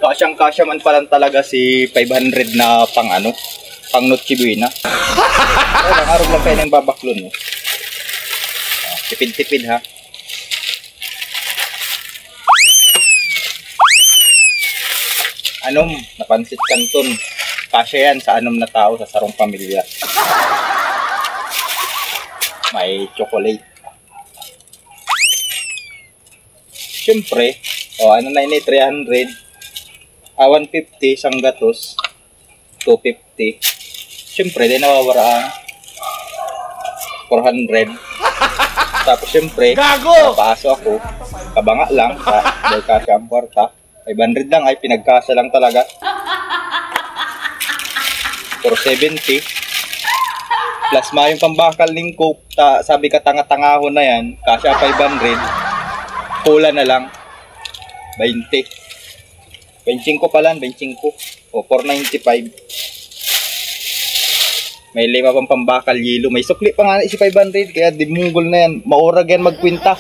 Kasyang-kasya man palang talaga si 500 na pang ano, pang Noche Buena. Ilang araw lang kayo ng babaklon. No? Tipid-tipid ha. Anom, napansit kanton. Kasya yan sa anom na tao sa sarong pamilya. May chocolate. Siyempre, ano na yun 300. 150 isang gatos. 250. Siyempre, di nawawara ang 400. Tapos siyempre, napaso ako. Kabanga lang, dahil kasya ang kwarta. 500 lang ay pinagkasa lang talaga. 470. Plus yung pambakal ng coke, sabi ka tanga-tangahon na yan, kasya 500. Pula na lang 20. 25 pala, 25. O 495. May lima pang pambakal yelo. May sukli pa nga si 500, kaya dimungol na yan. Maurag yan magkwinta.